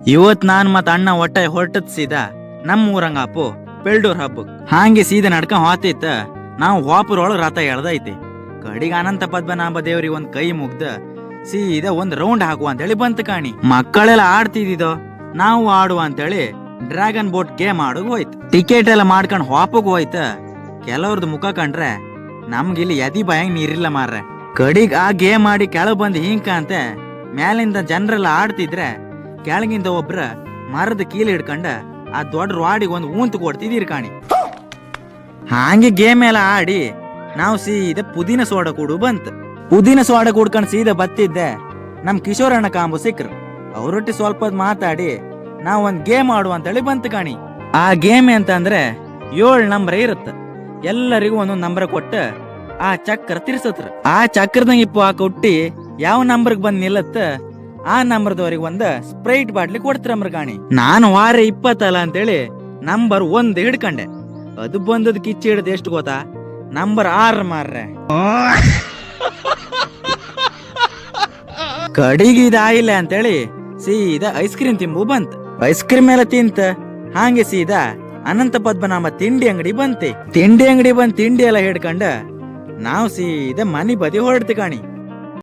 ಇವತ್ ನಾನ್ ಮತ್ ಅಣ್ಣ ಒಟ್ಟ ಹೊರಟದ್ ಸೀದಾ ನಮ್ಮ ಊರಂಗಾಪು ಪೆಲ್ಡೂರ್ ಹಬ್ಬಕ್ ಹಾಂಗೆ ಸೀದಾ ನಡ್ಕೊಂಡ್ ಹೋತಿತ್ತ ನಾವು ವಾಪುರೊಳಗ್ ರಥ ಎಳ್ದೈತಿ. ಕಡಿಗ ಅನಂತ ಪದ್ಮನಾಭ ದೇವ್ರಿಗೆ ಒಂದ್ ಕೈ ಮುಗ್ದ ಸೀದಾ ಒಂದ್ ರೌಂಡ್ ಹಾಕುವ ಅಂತೇಳಿ ಬಂತು ಕಾಣಿ. ಮಕ್ಕಳೆಲ್ಲ ಆಡ್ತಿದ್ದಿದೋ, ನಾವು ಆಡುವ ಅಂತೇಳಿ ಡ್ರ್ಯಾಗನ್ ಬೋಟ್ ಗೇಮ್ ಆಡೋಕ್ ಹೋಯ್ತು. ಟಿಕೆಟ್ ಎಲ್ಲ ಮಾಡ್ಕೊಂಡ್ ವಾಪಕ್ ಹೋಯ್ತ. ಕೆಲವ್ರದ್ದು ಮುಖ ಕಂಡ್ರೆ ನಮ್ಗಿಲ್ಲಿ ಎದಿ ಭಯಂಗ್ ನೀರಿಲ್ಲ ಮಾರ್ರೆ. ಕಡಿಗ್ ಆ ಗೇಮ್ ಆಡಿ ಕೆಳಗ್ ಬಂದ್ ಹಿಂಕ ಅಂತ ಮ್ಯಾಲಿಂದ ಜನರೆಲ್ಲ ಆಡ್ತಿದ್ರೆ ಕೆಳಗಿಂದ ಒಬ್ರ ಮರದ ಕೀಲ್ ಹಿಡ್ಕೊಂಡ ಆ ದೊಡ್ಡ ರಾಡಿಗೆ ಒಂದು ಊಂತು ಕೊಡ್ತಿದ್ದೀರಿ ಕಾಣಿ. ಹಾಂಗೆ ಗೇಮ್ ಎಲ್ಲ ಆಡಿ ನಾವು ಸೀದಾ ಪುದೀನ ಸೋಡಾ ಕೂಡು ಬಂತು. ಪುದೀನ ಸೋಡಾ ಕುಡ್ಕೊಂಡು ಸೀದಾ ಬತ್ತಿದ್ದೆ ನಮ್ ಕಿಶೋರಣ್ಣ ಕಾಂಬು ಸಿಕ್ರು. ಅವ್ರೊಟ್ಟಿ ಸ್ವಲ್ಪ ಹೊತ್ತು ಮಾತಾಡಿ ನಾವ್ ಒಂದ್ ಗೇಮ್ ಆಡುವ ಅಂತೇಳಿ ಬಂತು ಕಾಣಿ. ಆ ಗೇಮ್ ಅಂತ ಅಂದ್ರೆ 7 ನಂಬರ್ ಇರುತ್ತ. ಎಲ್ಲರಿಗೂ ಒಂದೊಂದ್ ನಂಬರ್ ಕೊಟ್ಟ ಆ ಚಕ್ರ ತಿರ್ಸತ್ರ. ಆ ಚಕ್ರದಂಗ ಇಪ್ಪು ಆ ಕೊಟ್ಟಿ ಯಾವ ನಂಬರ್ಗ್ ಬಂದ್ ನಿಲ್ಲತ್ತ ಆ ನಂಬರ್ದವ್ರಿಗೆ ಒಂದ ಸ್ಪ್ರೈಟ್ ಬಾಟ್ಲಿ ಕೊಡ್ತಿರಮ್ರ ಕಾಣಿ. ನಾನು ವಾರ 20 ಅಲ್ಲ ಅಂತೇಳಿ ನಂಬರ್ 1 ಹಿಡ್ಕಂಡೆ. ಅದು ಬಂದದ್ ಕಿಚ್ಚಿ ಹಿಡ್ದು ಎಷ್ಟು ಗೊತ್ತಾ, ನಂಬರ್ 6 ಮಾರ್ರೆ. ಕಡಿಗೆ ಇದಾಯಿಲ್ಲ ಅಂತೇಳಿ ಸೀದಾ ಐಸ್ ಕ್ರೀಮ್ ತಿಂಬು ಬಂತ. ಐಸ್ ಕ್ರೀಮ್ ಎಲ್ಲ ತಿಂತ ಹಾಗೆ ಸೀದಾ ಅನಂತ ಪದ್ಮನಾಭ ತಿಂಡಿ ಅಂಗಡಿ ಬಂತೆ. ತಿಂಡಿ ಅಂಗಡಿ ಬಂದ್ ತಿಂಡಿ ಎಲ್ಲ ಹಿಡ್ಕಂಡ ನಾವು ಸೀದಾ ಮನಿ ಬದಿ ಹೊರಡ್ತಿ ಕಾಣಿ.